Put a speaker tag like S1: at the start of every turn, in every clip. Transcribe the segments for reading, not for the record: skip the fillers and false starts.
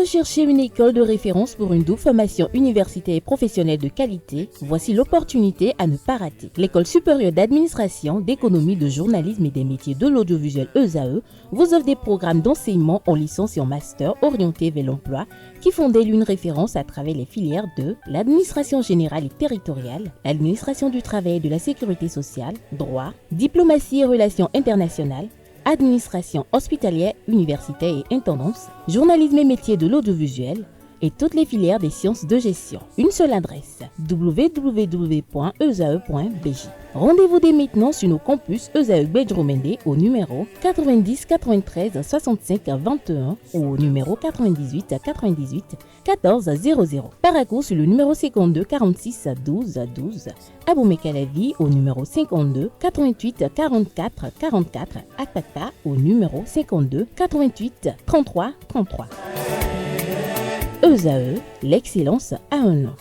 S1: recherchez une école de référence pour une double formation universitaire et professionnelle de qualité? Voici l'opportunité à ne pas rater. L'École supérieure d'administration, d'économie, de journalisme et des métiers de l'audiovisuel ESAE vous offre des programmes d'enseignement en licence et en master orientés vers l'emploi qui font d'elle une référence à travers les filières de l'administration générale et territoriale, l'administration du travail et de la sécurité sociale, droit, diplomatie et relations internationales, administration hospitalière, universitaire et intendance, journalisme et métiers de l'audiovisuel et toutes les filières des sciences de gestion. Une seule adresse, www.esae.bj. Rendez-vous dès maintenant sur nos campus ESAE Bedjromende au numéro 90 93 65 21 ou au numéro 98 98 14 00. Paracourt sur le numéro 52 46 12 12. Aboumé-Calavi au numéro 52 88 44 44. Akpaka au numéro 52 88 33 33. ESAE, l'excellence à un nom.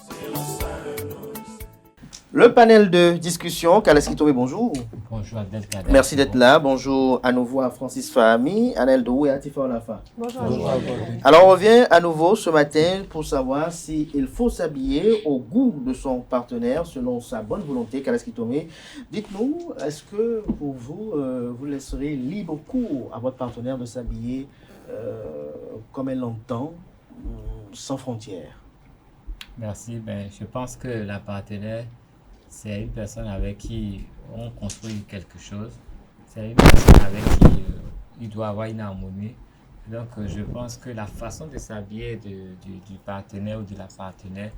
S2: Le panel de discussion, Kaleski Touré, bonjour.
S3: Bonjour Abdelkader.
S2: Merci d'être là. Bonjour à nouveau à Francis Fahmi, Anel Dou et Atifa Olafa.
S4: Bonjour.
S2: Alors on revient à nouveau ce matin pour savoir s'il faut s'habiller au goût de son partenaire selon sa bonne volonté. Kaleski Touré, dites-nous, est-ce que pour vous, vous laisserez libre cours à votre partenaire de s'habiller comme elle l'entend, sans frontières?
S3: Merci. Je pense que la partenaire, c'est une personne avec qui on construit quelque chose. C'est une personne avec qui il doit avoir une harmonie. Donc, je pense que la façon de s'habiller du partenaire ou de la partenaire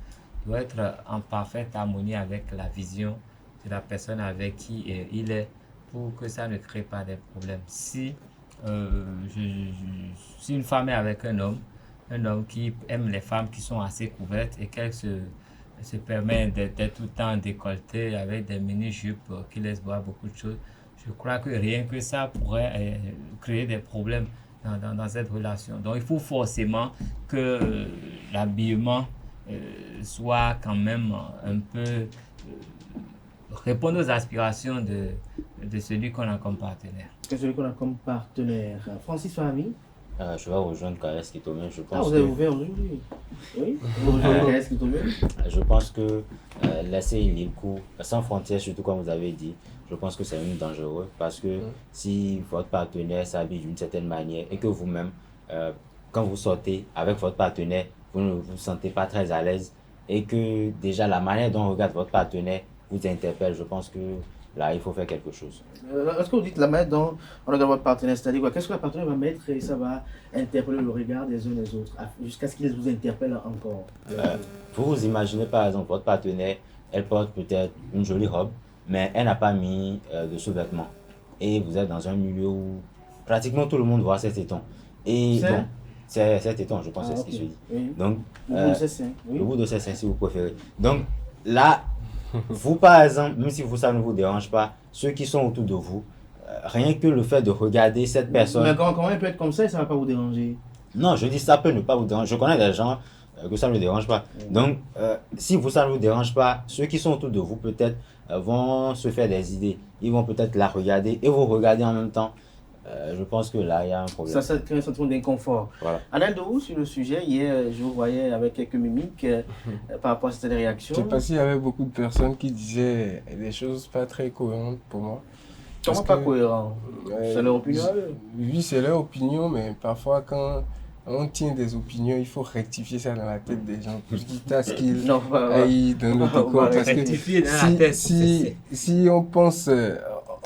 S3: doit être en parfaite harmonie avec la vision de la personne avec qui il est pour que ça ne crée pas de problèmes. Si une femme est avec un homme qui aime les femmes qui sont assez couvertes et qu'elle se permet d'être tout le temps décolletée avec des mini-jupes qui laissent voir beaucoup de choses, je crois que rien que ça pourrait créer des problèmes dans cette relation. Donc il faut forcément que l'habillement soit quand même un peu répondre aux aspirations de celui qu'on a comme partenaire.
S2: Celui qu'on a comme partenaire. Francis Fahmi.
S5: Je vais rejoindre Kaleski Touré.
S2: Vous avez ouvert aujourd'hui? Oui, vous rejoignez Kaleski Touré.
S5: Je pense que laisser une libre cours, sans frontières, surtout comme vous avez dit, je pense que c'est même dangereux parce que si votre partenaire s'habille d'une certaine manière et que vous-même, quand vous sortez avec votre partenaire, vous ne vous sentez pas très à l'aise et que déjà la manière dont on regarde votre partenaire vous interpelle, je pense que là, il faut faire quelque chose.
S2: Est-ce que vous dites la manière dont on regarde votre partenaire, c'est-à-dire quoi? Qu'est-ce que la partenaire va mettre et ça va interpeller le regard des uns des autres jusqu'à ce qu'ils vous interpellent encore?
S5: Vous imaginez par exemple votre partenaire, elle porte peut-être une jolie robe, mais elle n'a pas mis de sous-vêtements. Et vous êtes dans un milieu où pratiquement tout le monde voit ses tétons. Et bon, c'est tétons, je pense, c'est ce qui se dit. Oui. Donc,
S2: le bout de ses seins. Oui.
S5: Le bout de ses seins, si vous préférez. Donc là, vous, par exemple, même si ça ne vous dérange pas, ceux qui sont autour de vous, rien que le fait de regarder cette personne...
S2: Mais comment elle peut être comme ça et ça ne va pas vous déranger?
S5: Non, je dis ça peut ne pas vous déranger. Je connais des gens que ça ne dérange pas. Donc, si ça ne vous dérange pas, ceux qui sont autour de vous, peut-être, vont se faire des idées. Ils vont peut-être la regarder et vous regarder en même temps. Je pense que là, il y a un problème.
S2: Ça crée un sentiment d'inconfort. Voilà. Alain Dou, sur le sujet, hier, je vous voyais avec quelques mimiques par rapport à cette réaction.
S6: Je sais pas s'il y avait beaucoup de personnes qui disaient des choses pas très cohérentes pour moi.
S2: Comment pas cohérent? C'est leur opinion?
S6: Oui, c'est leur opinion, mais parfois quand on tient des opinions, il faut rectifier ça dans la tête des gens pour quitte à ce qu'ils aillent dans le décor. Parce que si on pense,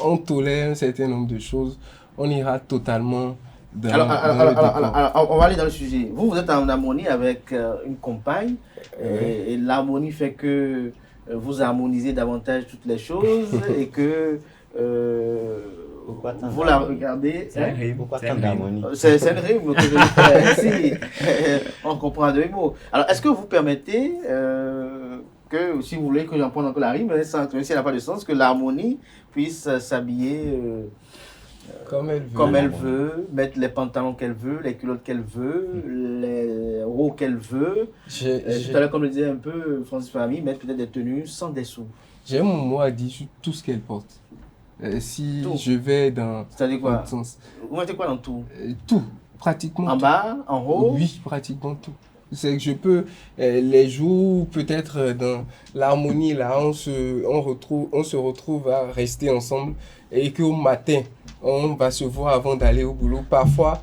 S6: on tolère un certain nombre de choses, on ira totalement dans le décor.
S2: On va aller dans le sujet. Vous êtes en harmonie avec une compagne et l'harmonie fait que vous harmonisez davantage toutes les choses et que vous la regardez.
S5: C'est un rime. Pourquoi tant d'harmonie?
S2: C'est un rime que je vais faire. On comprend deux mots. Alors, est-ce que vous permettez que, si vous voulez que j'en prenne encore la rime, même si elle n'a pas de sens, que l'harmonie puisse s'habiller comme elle veut, mettre les pantalons qu'elle veut, les culottes qu'elle veut, les hauts qu'elle veut. Tout à l'heure, comme le disait un peu Francis Fahmi, mettre peut-être des tenues sans dessous.
S6: J'ai mon mot à dire sur tout ce qu'elle porte. Si tout. Je vais dans...
S2: C'est-à-dire quoi?
S6: Sens.
S2: Vous mettez quoi dans tout?
S6: Tout. Pratiquement
S2: en
S6: tout.
S2: bas, en haut?
S6: Oui, pratiquement tout. C'est que je peux, les jours peut-être dans l'harmonie, là, on se retrouve à rester ensemble et qu'au matin, on va se voir avant d'aller au boulot. Parfois,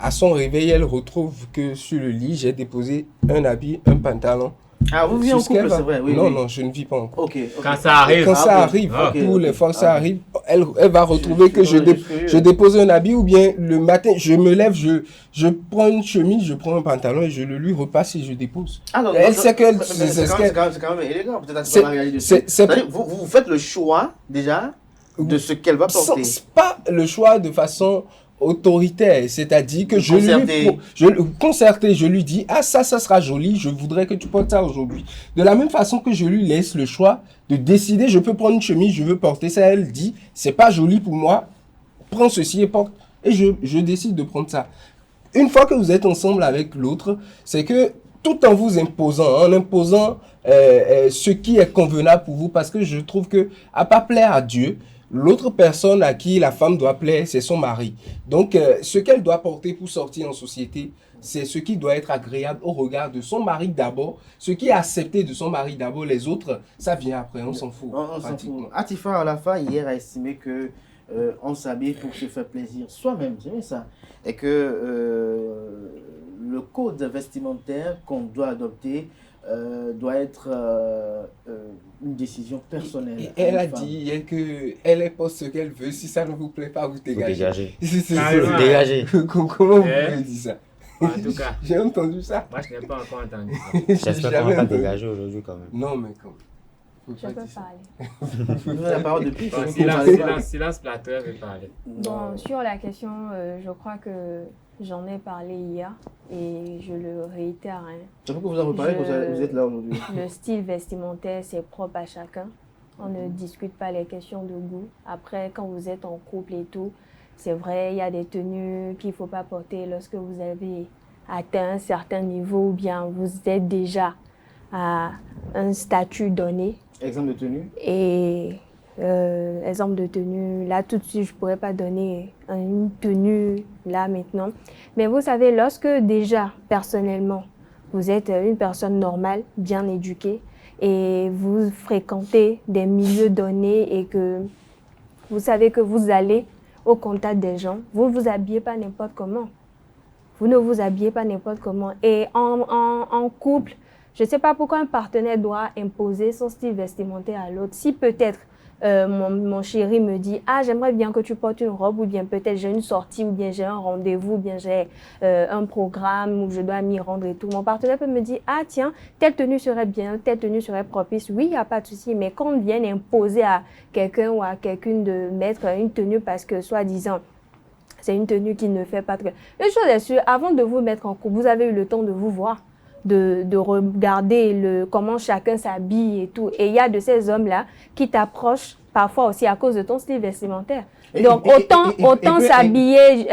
S6: à son réveil, elle retrouve que sur le lit, j'ai déposé un habit, un pantalon.
S2: Ah, vous vivez en couple, c'est vrai? Oui,
S6: non,
S2: oui.
S6: non, je ne vis pas en couple.
S2: Okay.
S3: Quand ça arrive.
S6: Quand ça arrive, pour les fois que ça arrive, elle va retrouver que je dépose un habit ou bien le matin, je me lève, je prends une chemise, je prends un pantalon et je le lui repasse et je dépose.
S2: Alors,
S6: elle sait que
S2: c'est quand même élégant. C'est-à-dire, vous faites le choix déjà de ce qu'elle va porter.
S6: C'est pas le choix de façon autoritaire, c'est-à-dire que je lui dis ça sera joli, je voudrais que tu portes ça aujourd'hui. De la même façon que je lui laisse le choix de décider, je peux prendre une chemise, je veux porter ça, elle dit c'est pas joli pour moi, prends ceci et porte, et je décide de prendre ça. Une fois que vous êtes ensemble avec l'autre, c'est que tout en vous imposant, ce qui est convenable pour vous, parce que je trouve que à pas plaire à Dieu, l'autre personne à qui la femme doit plaire, c'est son mari. Donc, ce qu'elle doit porter pour sortir en société, c'est ce qui doit être agréable au regard de son mari d'abord. Ce qui est accepté de son mari d'abord, les autres, ça vient après, on s'en fout.
S2: Atifa Alafa, hier, a estimé que on s'habille pour se faire plaisir soi-même, c'est ça. Et que le code vestimentaire qu'on doit adopter doit être une décision personnelle.
S6: Et elle a dit qu'elle porte ce qu'elle veut. Si ça ne vous plaît pas, vous dégagez.
S5: Dégagez.
S6: Comment vous pouvez dire ça?
S3: En tout cas,
S6: j'ai entendu ça.
S3: Moi, je n'ai pas encore entendu ça.
S5: J'espère qu'on va pas dégager aujourd'hui quand même.
S6: Non, mais quand même.
S4: Je peux parler.
S2: Vous avez la parole depuis.
S3: Silence plateau, elle veut parler.
S4: Bon, sur la question, je crois que j'en ai parlé hier et je le réitère.
S2: C'est pourquoi vous en reparlez que vous êtes là aujourd'hui.
S4: Le style vestimentaire, c'est propre à chacun. On ne discute pas les questions de goût. Après, quand vous êtes en couple et tout, c'est vrai, il y a des tenues qu'il ne faut pas porter lorsque vous avez atteint un certain niveau ou bien vous êtes déjà à un statut donné.
S2: Exemple de tenue?
S4: Et exemple de tenue, là tout de suite, je ne pourrais pas donner une tenue là maintenant. Mais vous savez, lorsque déjà, personnellement, vous êtes une personne normale, bien éduquée, et vous fréquentez des milieux donnés et que vous savez que vous allez au contact des gens, vous ne vous habillez pas n'importe comment. Vous ne vous habillez pas n'importe comment. Et en couple, je ne sais pas pourquoi un partenaire doit imposer son style vestimentaire à l'autre. Si peut-être mon chéri me dit « Ah, j'aimerais bien que tu portes une robe » ou bien peut-être j'ai une sortie ou bien j'ai un rendez-vous ou bien j'ai un programme où je dois m'y rendre et tout. Mon partenaire peut me dire « Ah, tiens, telle tenue serait bien, telle tenue serait propice. » Oui, il n'y a pas de souci, mais quand on vient imposer à quelqu'un ou à quelqu'une de mettre une tenue parce que, soi-disant, c'est une tenue qui ne fait pas très... Une chose est sûre, avant de vous mettre en couple, vous avez eu le temps de vous voir, de regarder comment chacun s'habille et tout. Et il y a de ces hommes-là qui t'approchent parfois aussi à cause de ton style vestimentaire. Donc, autant s'habiller,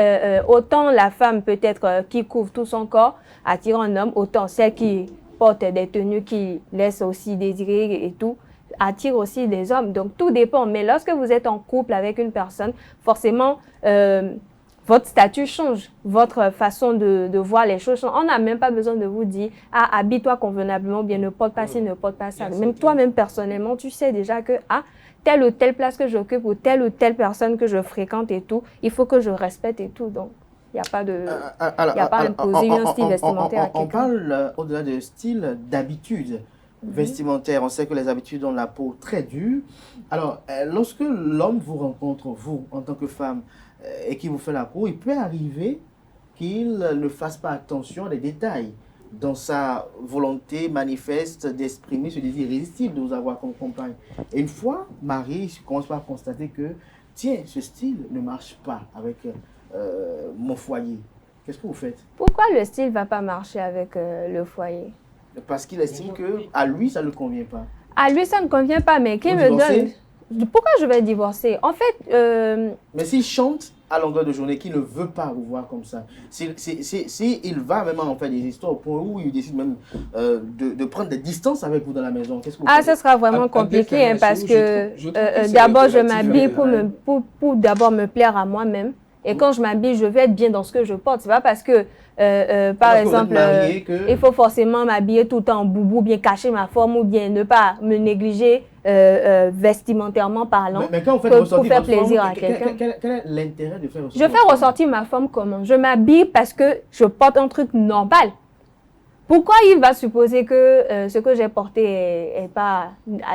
S4: autant la femme peut-être qui couvre tout son corps attire un homme, autant celle qui porte des tenues qui laissent aussi désirer et tout, attire aussi des hommes. Donc, tout dépend. Mais lorsque vous êtes en couple avec une personne, forcément, votre statut change, votre façon de voir les choses change. On n'a même pas besoin de vous dire « Ah, habille-toi convenablement, bien ne porte pas ci, ne porte pas ça ». Même toi-même, personnellement, tu sais déjà que « Ah, telle ou telle place que j'occupe ou telle personne que je fréquente et tout, il faut que je respecte et tout. » Donc, il n'y a pas de... Il n'y a pas d'imposer un style vestimentaire à quelqu'un.
S2: On parle, au-delà de style, d'habitude vestimentaire. On sait que les habitudes ont la peau très dure. Alors, lorsque l'homme vous rencontre, vous, en tant que femme, et qui vous fait la cour, il peut arriver qu'il ne fasse pas attention à des détails dans sa volonté manifeste d'exprimer ce désir irrésistible de vous avoir comme compagne. Et une fois marié, je commence par constater que, tiens, ce style ne marche pas avec mon foyer. Qu'est-ce que vous faites?
S4: Pourquoi le style ne va pas marcher avec le foyer?
S2: Parce qu'il estime qu'à lui, ça ne convient pas.
S4: À lui, ça ne convient pas, mais qui me donne... Pourquoi je vais divorcer? En fait...
S2: Mais s'il chante à longueur de journée, qu'il ne veut pas vous voir comme ça, il va même en faire des histoires au point où il décide même de prendre des distances avec vous dans la maison, qu'est-ce que vous faites?
S4: Ça sera vraiment compliqué parce que d'abord, je m'habille pour d'abord me plaire à moi-même. Et quand je m'habille, je veux être bien dans ce que je porte. C'est pas parce que, par exemple, il faut forcément m'habiller tout le temps en boubou, bien cacher ma forme ou bien ne pas me négliger vestimentairement parlant
S2: mais quand vous faites
S4: pour faire plaisir à quelqu'un.
S2: Quel est l'intérêt de faire ressortir?
S4: Je fais ressortir ma forme comment? Je m'habille parce que je porte un truc normal. Pourquoi il va supposer que ce que j'ai porté est pas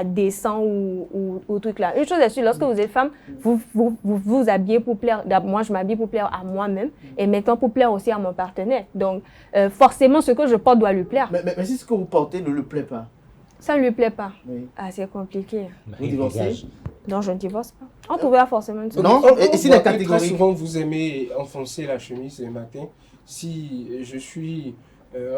S4: décent ou truc là? Une chose est sûre, lorsque vous êtes femme, vous habillez pour plaire. Moi, je m'habille pour plaire à moi-même et maintenant pour plaire aussi à mon partenaire. Donc, forcément, ce que je porte doit lui plaire.
S2: Mais si ce que vous portez ne lui plaît pas?
S4: Ça ne lui plaît pas.
S2: Oui.
S4: Ah, c'est compliqué.
S2: Vous divorcez?
S4: Non, je ne divorce pas. On trouvera forcément une
S2: Non, et si la catégorie...
S6: Très souvent, vous aimez enfoncer la chemise le matin. Si je suis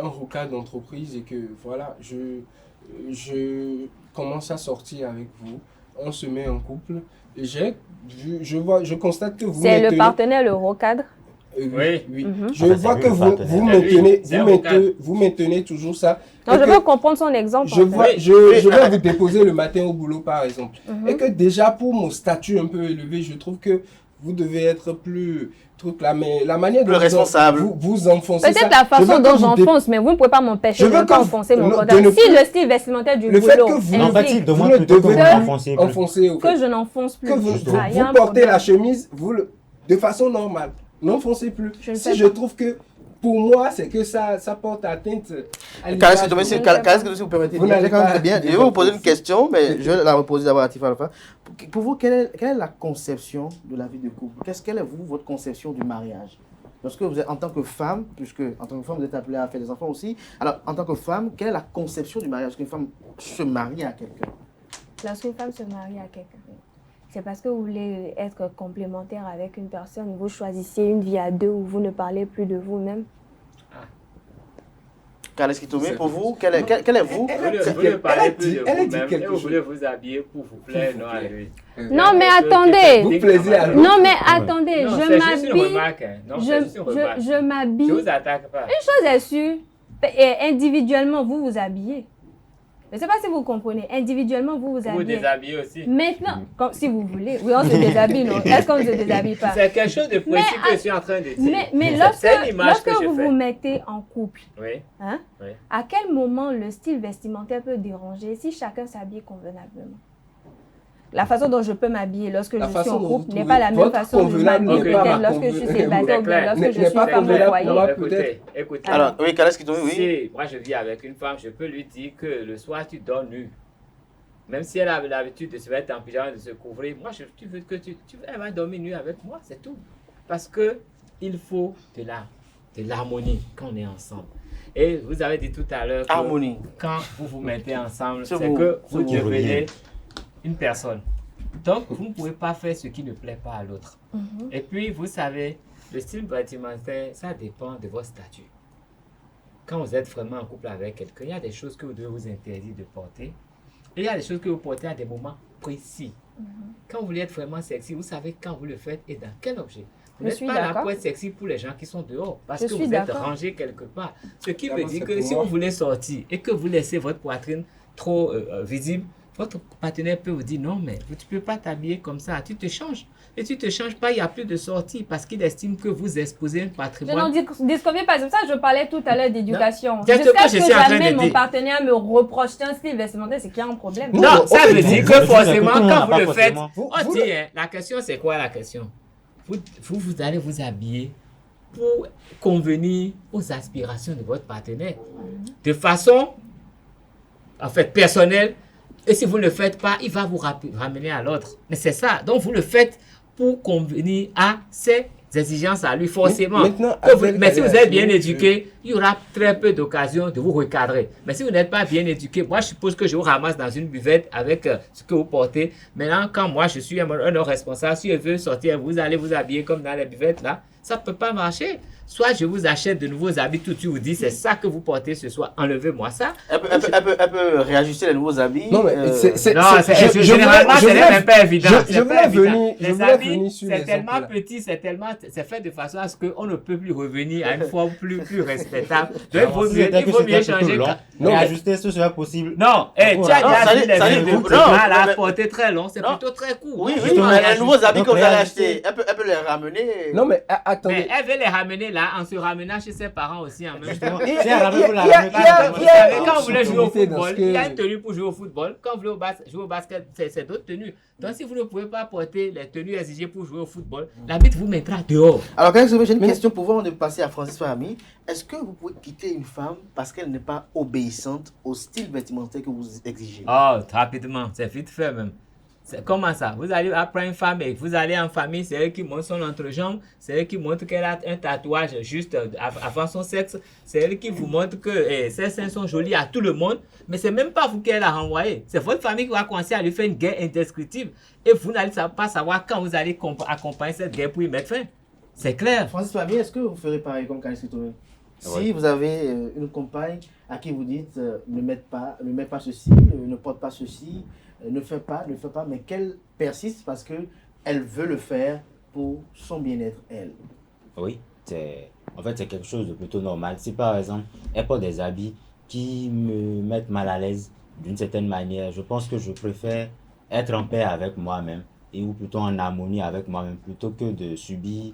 S6: un rocard d'entreprise et que voilà, je commence à sortir avec vous, on se met en couple, et je constate que vous
S4: c'est le partenaire, le rocadre?
S3: Oui.
S6: Je vois que vous maintenez toujours ça.
S4: Non, je veux comprendre son exemple.
S6: Je vais vous déposer le matin au boulot, par exemple. Et que déjà, pour mon statut un peu élevé, je trouve que vous devez être plus... mais la manière dont vous enfoncez
S4: peut-être la façon dont j'enfonce, mais vous ne pouvez pas m'empêcher de enfoncer mon pantalon. Si le style vestimentaire du boulot
S5: implique que vous ne devez
S6: enfoncer,
S4: que je n'enfonce plus.
S6: Que vous portez la chemise de façon normale. N'enfoncez plus. Je trouve que pour moi, c'est que ça porte atteinte à l'image.
S2: Qu'est-ce que vous permettez? Je vais vous poser une question, mais je vais la reposer d'abord à Tifa Alpha. Pour vous, quelle est la conception de la vie de couple? Quelle est votre conception du mariage? Lorsque vous êtes en tant que femme, puisque en tant que femme, vous êtes appelée à faire des enfants aussi. Alors, en tant que femme, quelle est la conception du mariage? Lorsqu'une femme se marie à quelqu'un?
S4: Lorsqu'une femme se marie à quelqu'un, c'est parce que vous voulez être complémentaire avec une personne. Vous choisissez une vie à deux où vous ne parlez plus de vous-même.
S2: Qu'est-ce qui tombe pour vous? Quel est vous?
S3: Vous ne parlez plus de vous-même et vous voulez vous habiller pour vous plaire, non à lui.
S4: Non, mais attendez.
S6: Vous plaisez à lui.
S4: Non, mais attendez. Je m'habille.
S3: Je vous attaque pas.
S4: Une chose est sûre. Individuellement, vous vous habillez. Je ne sais pas si vous comprenez. Individuellement, vous vous habillez.
S3: Vous déshabillez aussi.
S4: Maintenant, si vous voulez. Oui, on se déshabille, non? Est-ce qu'on ne se déshabille pas?
S3: C'est quelque chose de précis que je suis en train de dire.
S4: Mais lorsque vous vous mettez en couple,
S3: oui.
S4: Hein,
S3: oui.
S4: À quel moment le style vestimentaire peut déranger si chacun s'habille convenablement? La façon dont je peux m'habiller lorsque je suis en couple n'est pas la même façon de m'habiller peut-être lorsque je suis célibataire ou lorsque je suis femme au foyer.
S3: Écoutez.
S2: Alors, oui, qu'est-ce qui tombe? Oui.
S3: Si moi je vis avec une femme, je peux lui dire que le soir tu dors nu. Même si elle a l'habitude de se mettre en pyjama, de se couvrir, moi tu veux que elle va dormir nu avec moi, c'est tout. Parce que il faut de l'harmonie quand on est ensemble. Et vous avez dit tout à l'heure que quand vous vous mettez ensemble, c'est que vous devenez une personne. Donc, vous ne pouvez pas faire ce qui ne plaît pas à l'autre. Et puis, vous savez, le style vestimentaire, ça dépend de votre statut. Quand vous êtes vraiment en couple avec quelqu'un, il y a des choses que vous devez vous interdire de porter. Et il y a des choses que vous portez à des moments précis. Quand vous voulez être vraiment sexy, vous savez quand vous le faites et dans quel objet. Vous n'êtes pas là pour être sexy pour les gens qui sont dehors, parce que vous êtes rangé quelque part. Ce qui veut dire que si vous voulez sortir et que vous laissez votre poitrine trop visible, votre partenaire peut vous dire non, mais tu ne peux pas t'habiller comme ça, tu te changes. Et tu ne te changes pas, il n'y a plus de sortie parce qu'il estime que vous exposez un patrimoine. Je n'en disconviens pas, c'est pour ça que je parlais tout à l'heure d'éducation. Jusqu'à ce que jamais mon partenaire me reproche un style vestimentaire, c'est qu'il y a un problème. Non, ça veut dire que forcément, quand vous le faites, on dit, la question c'est quoi la question? Vous allez vous habiller pour convenir aux aspirations de votre partenaire. De façon, en fait, personnelle. Et si vous ne le faites pas, il va vous ramener à l'autre. Mais c'est ça. Donc, vous le faites pour convenir à ses exigences à lui, forcément. Mais si vous êtes bien éduqué, il y aura très peu d'occasions de vous recadrer. Mais si vous n'êtes pas bien éduqué, moi, je suppose que je vous ramasse dans une buvette avec ce que vous portez. Maintenant, quand moi, je suis un homme responsable, si je veux sortir, vous allez vous habiller comme dans les buvettes, là, ça ne peut pas marcher. Soit je vous achète de nouveaux habits, tout de suite vous dit c'est ça que vous portez ce soir, enlevez-moi ça. Elle
S2: peut réajuster les nouveaux habits.
S3: Non, mais généralement, c'est pas évident. Les habits, c'est tellement petit, c'est fait de façon à ce qu'on ne peut plus revenir à une forme plus respectable. Donc, il vaut mieux changer.
S5: Non, ajuster ce serait possible.
S3: Non, tu as déjà vu les vêtements là, porter très long, c'est plutôt très court.
S2: Oui, mais les nouveaux habits qu'on allez acheter, elle peut les ramener.
S6: Non, mais attendez.
S3: Mais elle veut les ramener là, en se ramenant chez ses parents aussi en même temps. Quand vous voulez jouer au football, il y a une tenue pour jouer au football. Quand vous voulez jouer au basket, c'est d'autres tenues. Donc si vous ne pouvez pas porter les tenues exigées pour jouer au football, l'arbitre vous mettra dehors.
S2: Alors quand j'ai une question pour vous, on est passé à Francis Fahmy. Est-ce que vous pouvez quitter une femme parce qu'elle n'est pas obéissante au style vestimentaire que vous exigez?
S3: Oh, rapidement, c'est vite fait même. Comment ça? Vous allez après une femme et vous allez en famille, c'est elle qui montre son entrejambe, c'est elle qui montre qu'elle a un tatouage juste avant son sexe, c'est elle qui vous montre que ses seins sont jolis à tout le monde, mais c'est même pas vous qu'elle a renvoyé. C'est votre famille qui va commencer à lui faire une guerre indescriptible et vous n'allez pas savoir quand vous allez accompagner cette guerre pour y mettre fin. C'est clair.
S2: Francis Fahmy, est-ce que vous ferez pareil comme Canis Kitové? Si vous avez une compagne à qui vous dites ne mets pas ceci, ne porte pas ceci, ne fais pas, mais qu'elle persiste parce qu'elle veut le faire pour son bien-être, elle.
S5: Oui, en fait, c'est quelque chose de plutôt normal. Si par exemple, elle porte des habits qui me mettent mal à l'aise d'une certaine manière, je pense que je préfère être en paix avec moi-même ou plutôt en harmonie avec moi-même plutôt que de subir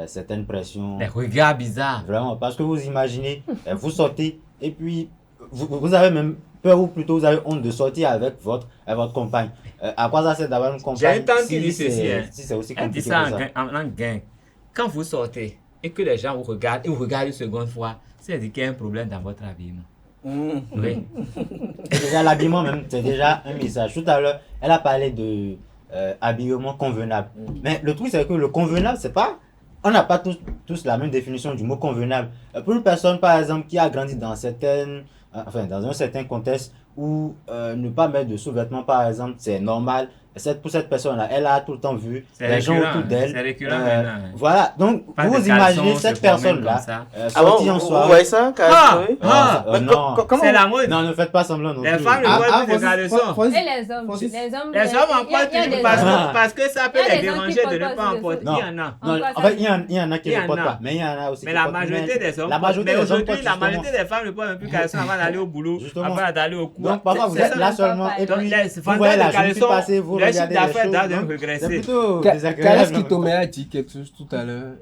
S5: certaines pressions.
S3: Des regards bizarres.
S5: Vraiment, parce que vous imaginez, vous sortez et puis vous avez même peur ou plutôt vous avez honte de sortir avec votre compagne. À quoi ça sert d'avoir une compagne?
S3: J'ai une tante qui dit ceci.
S5: Si c'est aussi
S3: elle dit ça en gang. Quand vous sortez et que les gens vous regardent et vous regardent une seconde fois, c'est dire qu'il y a un problème dans votre habillement. Oui.
S5: Et déjà l'habillement même, c'est déjà un message. Tout à l'heure, elle a parlé de habillement convenable. Mais le truc c'est que le convenable, c'est pas... On n'a pas tous la même définition du mot convenable. Pour une personne, par exemple, qui a grandi dans un certain contexte où ne pas mettre de sous-vêtements, par exemple, c'est normal. Pour cette personne-là, elle a tout le temps vu les gens autour d'elle.
S3: C'est récurrent maintenant.
S5: Voilà, donc vous imaginez cette personne-là sortie en soirée.
S2: Vous voyez ça?
S5: Non,
S3: c'est la mode.
S5: Non, ne faites pas semblant non plus.
S3: Les femmes ne voient plus de caleçons.
S4: Et les hommes
S3: en portent parce que ça peut les déranger de ne pas en porter. Il y en a.
S5: Non, en fait, il y en a qui ne portent pas, mais il y en a aussi.
S3: Mais la majorité des hommes. Mais aujourd'hui, la majorité des femmes ne portent même plus de caleçons avant d'aller au boulot, avant d'aller au cours.
S5: Donc parfois vous êtes là seulement et puis vous voyez la journée passer, vous regardez les choses. C'est plutôt désagréable.
S6: Canis Kitové a dit quelque chose tout à l'heure.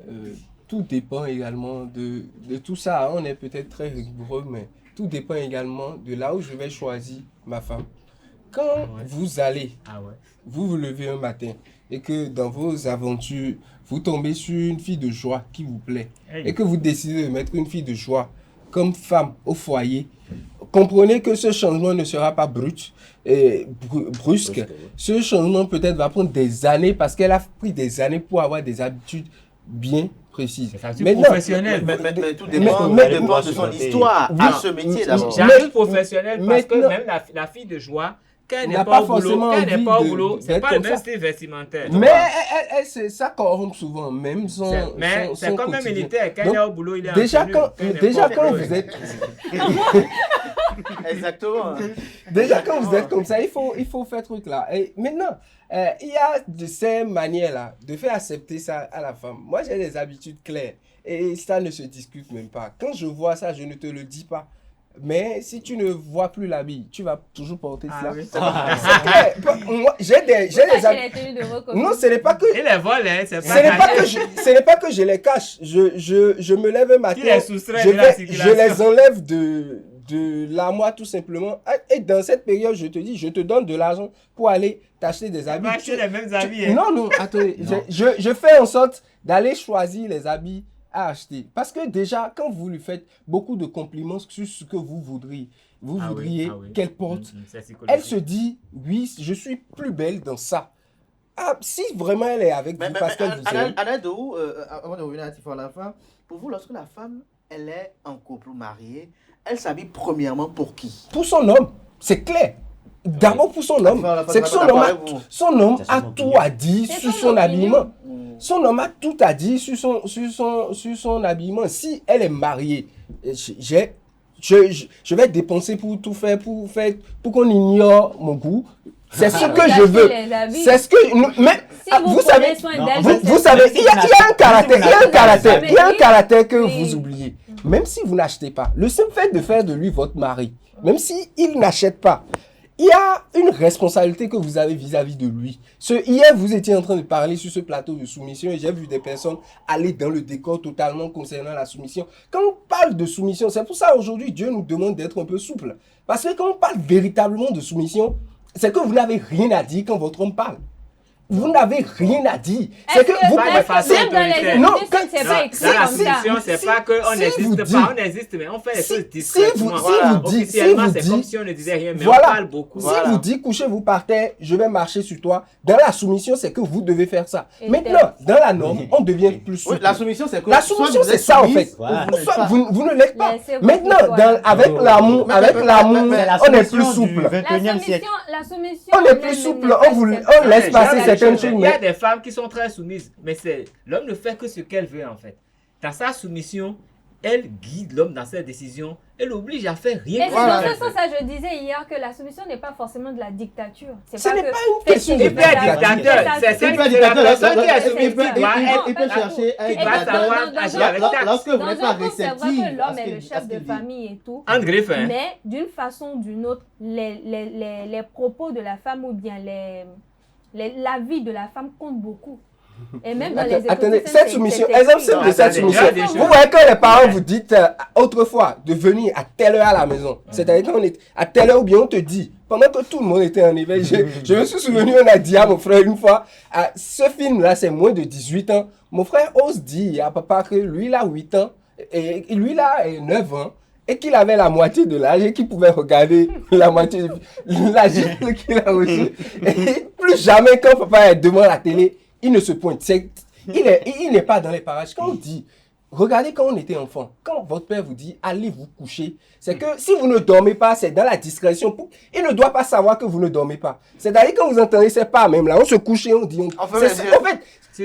S6: Tout dépend également de tout ça. On est peut-être très rigoureux, mais tout dépend également de là où je vais choisir ma femme. Quand vous allez, vous levez un matin et que dans vos aventures, vous tombez sur une fille de joie qui vous plaît et que vous décidez de mettre une fille de joie comme femme au foyer, comprenez que ce changement ne sera pas brut et brusque. Ce changement peut-être va prendre des années parce qu'elle a pris des années pour avoir des habitudes bien précises.
S3: C'est professionnel.
S2: Mais tout dépend de son histoire à ce métier d'abord.
S3: J'ajoute professionnel parce que même la fille de joie, quand elle n'est pas au boulot, c'est pas le même style vestimentaire.
S6: Mais ça corrompt souvent, même son
S3: mais c'est comme un militaire, quand il est au boulot, il est
S6: déjà quand vous êtes...
S2: Exactement.
S6: Déjà quand vous êtes comme ça, il faut faire truc là. Et maintenant, il y a de ces manières-là de faire accepter ça à la femme. Moi, j'ai des habitudes claires et ça ne se discute même pas. Quand je vois ça, je ne te le dis pas. Mais si tu ne vois plus l'habit, tu vas toujours porter cela. Oui. C'est clair. Moi, j'ai des habits. Non, ce n'est pas que.
S3: Il les vole, hein,
S6: ce n'est pas que je les cache. Je me lève un matin. Je les enlève de l'armoire tout simplement. Et dans cette période, je te dis, je te donne de l'argent pour aller t'acheter des habits.
S3: Acheter les mêmes habits.
S6: Non, attendez. Je fais en sorte d'aller choisir les habits à acheter. Parce que déjà, quand vous lui faites beaucoup de compliments sur ce que vous voudriez qu'elle porte, elle se dit, oui, je suis plus belle dans ça. Ah, si vraiment elle est avec vous parce qu'elle vous aime.
S2: Anadou, avant de revenir à la fin, pour vous, lorsque la femme, elle est en couple marié, elle s'habille premièrement pour qui?
S6: Pour son homme, c'est clair. D'abord pour son homme. C'est que son homme a tout à dire sur son habillement. Son homme a tout à dire sur son habillement. Si elle est mariée, je vais dépenser pour tout faire, pour qu'on ignore mon goût. C'est ce que je veux. C'est ce que. Mais vous savez, il y a un caractère que vous oubliez. même si vous n'achetez pas, le simple fait de faire de lui votre mari, même s'il n'achète pas, il y a une responsabilité que vous avez vis-à-vis de lui. Hier, vous étiez en train de parler sur ce plateau de soumission et j'ai vu des personnes aller dans le décor totalement concernant la soumission. Quand on parle de soumission, c'est pour ça aujourd'hui Dieu nous demande d'être un peu souple. Parce que quand on parle véritablement de soumission, c'est que vous n'avez rien à dire quand votre homme parle. Vous n'avez rien à dire.
S4: C'est que
S3: vous pas de façon autoritaire.
S4: Non, c'est pas écrit comme ça.
S3: C'est pas qu'on n'existe pas, on existe, mais on fait les choses discrètement. Officiellement, c'est comme si on ne disait rien, mais on parle beaucoup.
S6: Si vous dites couchez-vous par terre, je vais marcher sur toi, dans la soumission, c'est que vous devez faire ça. Maintenant, dans la norme, on devient plus souple.
S2: La soumission, c'est quoi?
S6: La soumission, c'est ça en fait. Vous ne l'êtes pas. Maintenant, avec l'amour, on est plus souple.
S4: La soumission,
S6: on est plus souple, on laisse passer cette.
S3: Il y a des femmes qui sont très soumises, mais l'homme ne fait que ce qu'elle veut en fait. Dans sa soumission, elle guide l'homme dans ses décisions, elle l'oblige à faire rien.
S4: Mais c'est dans ce sens que je disais hier que la soumission n'est pas forcément de la dictature.
S6: Ce n'est pas une question de
S3: dictateur. C'est la personne qui est soumise
S2: qui peut chercher à
S3: agir avec tact.
S2: Lorsque vous n'êtes pas réceptif.
S4: C'est vrai que l'homme est le chef de famille et tout. Mais d'une façon ou d'une autre, les propos de la femme ou bien la vie de la femme compte beaucoup. Et même dans les
S6: attendez, cette soumission, exemple simple de cette soumission. Vous voyez quand les parents vous dites autrefois de venir à telle heure à la maison, c'est-à-dire quand on est à telle heure ou bien on te dit, pendant que tout le monde était en éveil, je me suis souvenu, on a dit à mon frère une fois, ce film-là c'est moins de 18 ans, mon frère ose dire à papa que lui il a 8 ans et lui il a 9 ans. Et qu'il avait la moitié de l'âge et qu'il pouvait regarder la moitié de l'âge qu'il a reçu. Et plus jamais quand papa est devant la télé, il ne se pointe. Il n'est pas dans les parages. Quand on dit, regardez quand on était enfant, quand votre père vous dit allez vous coucher, c'est que si vous ne dormez pas, c'est dans la discrétion. Il ne doit pas savoir que vous ne dormez pas. C'est-à-dire quand vous entendez ces pas même là, on se couche et on dit. En fait,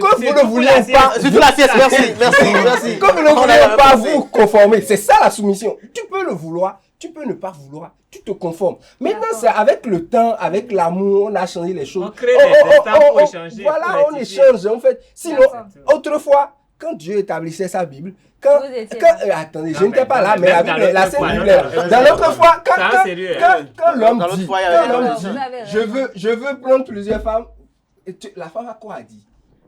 S6: quand vous ne voulez pas, merci. Quand vous ne voulez pas vous conformer, c'est ça la soumission. Tu peux le vouloir, tu peux ne pas vouloir, tu te conformes. Maintenant, c'est avec le temps, avec l'amour, on a changé les choses.
S3: On crée des temps pour échanger.
S6: Voilà, on échange en fait. Sinon, autrefois, quand Dieu établissait sa Bible, attendez, je n'étais pas là, mais la Bible, la Sainte Bible, dans l'autre fois, quand l'homme dit, je veux prendre plusieurs femmes, la femme a quoi à dire?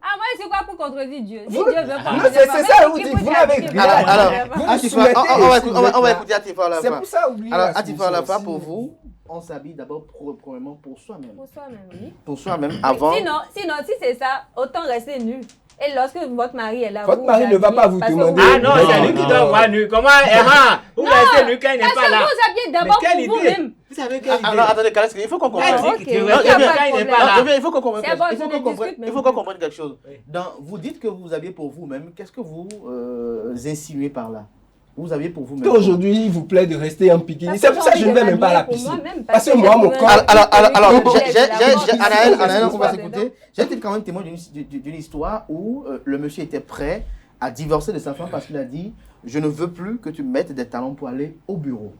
S4: Ah, moi, c'est quoi pour contredire Dieu? Si
S6: Dieu
S4: veut pas.
S6: Non, c'est ça, je vous dis, vous n'avez rien.
S2: Alors, on va écouter Atifa à la fin.
S6: C'est pour ça, oubliez.
S2: Alors, Atifa à la fin, pour vous, on s'habille d'abord premièrement pour soi-même.
S4: Pour soi-même, oui.
S2: Pour soi-même, avant.
S4: Sinon, si c'est ça, autant rester nu. Et lorsque votre mari est là,
S6: votre mari ne va pas vous demander.
S3: Ah non, c'est lui qui doit voir nu. Comment, Emma, vous restez nu quand il n'est pas là?
S4: Parce que vous habillez d'abord pour vous-même.
S3: Vous savez quelle idée?
S2: Alors, attendez, il faut qu'on comprenne. Il faut qu'on comprenne quelque chose. Vous dites que vous habillez pour vous-même. Qu'est-ce que vous insinuez par là? Vous aviez pour vous-même.
S6: Aujourd'hui, il vous plaît de rester en bikini. C'est pour ça que je ne vais même pas à la piscine. Parce que moi, mon corps.
S2: Alors, Anaël, on va s'écouter. J'ai été quand même témoin d'une histoire où le monsieur était prêt à divorcer de sa femme parce qu'il a dit je ne veux plus que tu mettes des talons pour aller au bureau.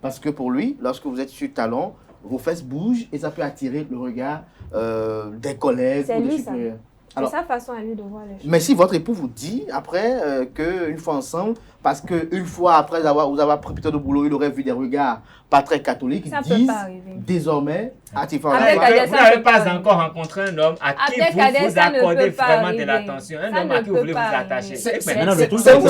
S2: Parce que pour lui, lorsque vous êtes sur talons, vos fesses bougent et ça peut attirer le regard des collègues ou des supérieurs.
S4: C'est sa façon à lui de voir les choses.
S2: Mais si votre époux vous dit après qu'une fois ensemble, parce qu'une fois après vous avoir pris plutôt de boulot, il aurait vu des regards pas très catholiques, ils disent désormais,
S3: vous n'avez pas encore rencontré un homme à qui vous accordez vraiment de l'attention, un homme à qui vous voulez vous attacher.
S6: C'est pour ça qu'il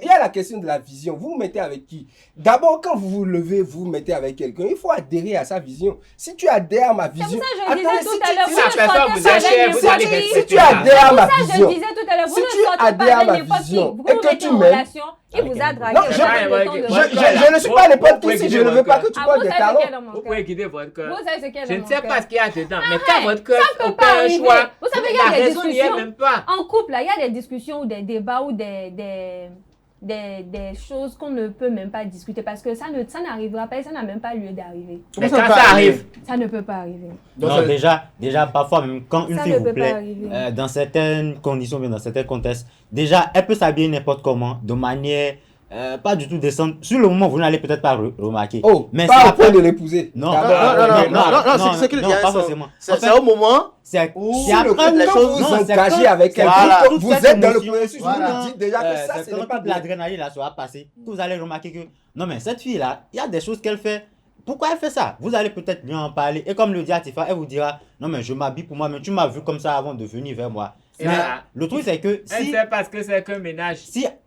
S6: y a la question de la vision. Vous vous mettez avec qui? D'abord, quand vous vous levez, vous vous mettez avec quelqu'un. Il faut adhérer à sa vision. Si tu adhères à ma vision...
S4: C'est pour ça que je disais tout à l'heure,
S6: si tu adhères à ma vision,
S4: vous ne sortez pas avec n'importe qui. Vous mettez en relation, il vous a dragué.
S6: Non, je ne suis pas n'importe qui si je ne veux pas que tu portes des talons.
S3: Vous pouvez guider votre cœur.
S4: Vous savez ce qu'il y a dans
S3: Je ne
S4: mon
S3: sais
S4: cœur.
S3: pas ce qu'il y a dedans, mais quand votre cœur opère un choix,
S4: vous savez, il y a des discussions.
S3: Même pas.
S4: En couple, il y a des discussions ou des débats ou des choses qu'on ne peut même pas discuter parce que ça n'arrivera pas et ça n'a même pas lieu d'arriver.
S3: Mais quand ça arrive,
S4: ça ne peut pas arriver.
S5: Non, déjà, parfois, même quand une fille vous plaît, dans certaines conditions, dans certains contextes, déjà, elle peut s'habiller n'importe comment, de manière pas du tout descendre. Sur le moment, vous n'allez peut-être pas remarquer.
S6: Oh,
S5: mais
S6: pas au point de l'épouser.
S2: Non, c'est qu'il y a c'est au moment
S5: c'est
S6: après les choses vous engagez avec elle. Vous êtes dans le processus, vous lui dites déjà que ça, ce n'est pas bien.
S5: L'adrénaline là sera passée. Vous allez remarquer que non, mais cette fille là, il y a des choses qu'elle fait. Pourquoi elle fait ça? Vous allez peut-être lui en parler. Et comme le dit Atifa, elle vous dira non, mais je m'habille pour moi, mais tu m'as vu comme ça avant de venir vers moi. Mais le truc, c'est que
S3: si. C'est parce que c'est qu'un ménage.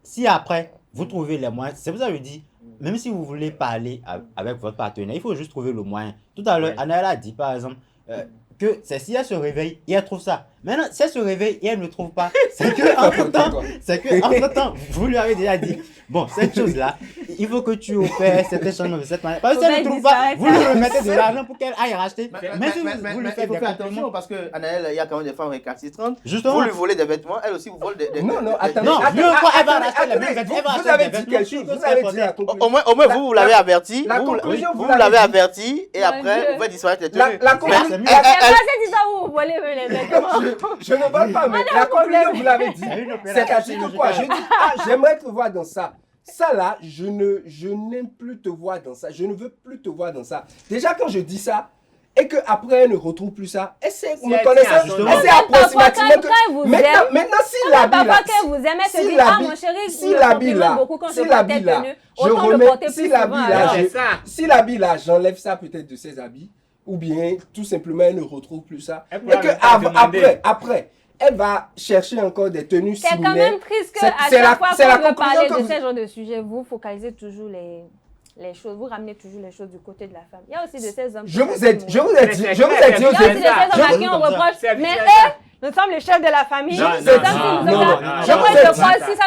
S5: Si après, vous trouvez les moyens, c'est pour ça que je dis, même si vous voulez parler avec votre partenaire, il faut juste trouver le moyen. Tout à l'heure, Anaël a dit par exemple que c'est si elle se réveille et elle trouve ça. Maintenant, si elle se réveille et elle ne trouve pas, c'est que entre temps, vous lui avez déjà dit, bon, cette chose-là, il faut que tu opères cette chose de cette manière. Parce que si elle ne trouve pas, vous lui remettez de l'argent pour qu'elle aille racheter.
S2: Mais vous lui faites attention parce que Anaël, il y a quand même des femmes récalcitrantes.
S5: Justement.
S2: Vous lui volez des vêtements, elle aussi vous vole des
S6: Non, attendez.
S5: Non, elle va racheter les mêmes vêtements.
S6: Vous avez dit quelque chose. Vous avez dit la conclusion.
S2: Au moins, vous l'avez averti. Vous l'avez averti et après, vous faites disparaître les tenues.
S6: La conclusion. Je ne vole pas, mais la conclusion, vous l'avez dit. C'est-à-dire que quoi? Je dis, j'aimerais te voir dans ça. Ça là, je n'aime plus te voir dans ça. Je ne veux plus te voir dans ça. Déjà, quand je dis ça, et qu'après, elle ne retrouve plus ça, elle sait, me connaissant, elle sait approximativement que... Maintenant, si l'habit là...
S4: que vous aimez se dire, ah mon chéri,
S6: si l'habit là, si l'habit là, j'enlève ça peut-être de ses habits, ou bien tout simplement elle ne retrouve plus ça. Et que après, elle va chercher encore des tenues similaires.
S4: C'est quand même triste qu'à chaque fois qu'on veut parler de ce genre de sujet, vous focalisez toujours les choses, vous ramenez toujours les choses du côté de la femme. Il y a aussi de ces hommes.
S6: Je vous ai dit. Il y a aussi de ces hommes
S4: à qui on reproche. Mais nous sommes les chefs de la famille.
S6: Non.
S4: Si ça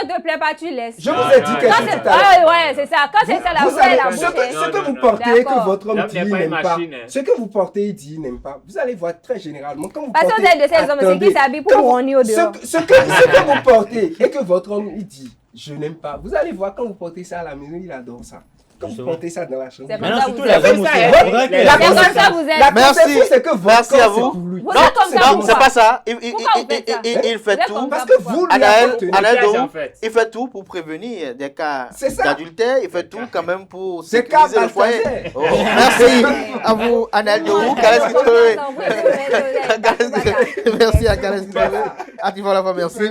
S4: ne te plaît pas, tu laisses.
S6: Je vous ai dit quelque chose tout à l'heure.
S4: Ouais, c'est ça. Quand c'est ça la vraie, la bouche.
S6: Ce que vous portez, que votre homme dit n'aime pas. Ce que vous portez, dit n'aime pas. Vous allez voir très généralement quand vous portez.
S4: Parce que vous êtes de ces hommes, c'est qui s'habillent pour ronner au dehors.
S6: Ce que vous portez et que votre homme il dit je n'aime pas. Vous allez voir quand vous portez ça à la maison, il adore ça. Quand vous portez ça dans la chambre.
S5: Maintenant, surtout les hommes aussi.
S2: Merci.
S6: C'est que
S2: merci à vous.
S4: Non,
S2: c'est pas ça. Il fait tout.
S6: Parce que vous,
S2: Anaël, il fait tout pour prévenir des cas d'adultère. Il fait tout quand même pour sécuriser le foyer. Merci à vous, Anaël Dorou. Merci à Kales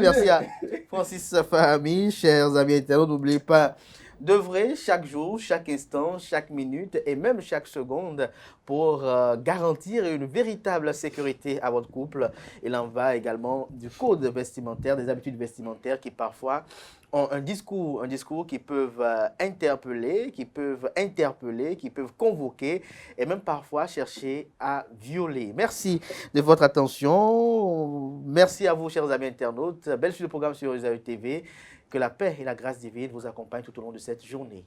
S2: merci à Francis Fahmi, chers amis internautes. N'oubliez pas d'œuvrer chaque jour, chaque instant, chaque minute et même chaque seconde pour garantir une véritable sécurité à votre couple. Il en va également du code vestimentaire, des habitudes vestimentaires qui parfois ont un discours qui peuvent interpeller, qui peuvent convoquer et même parfois chercher à violer. Merci de votre attention. Merci à vous, chers amis internautes. Belle suite de programme sur Usaï TV. Que la paix et la grâce divine vous accompagnent tout au long de cette journée.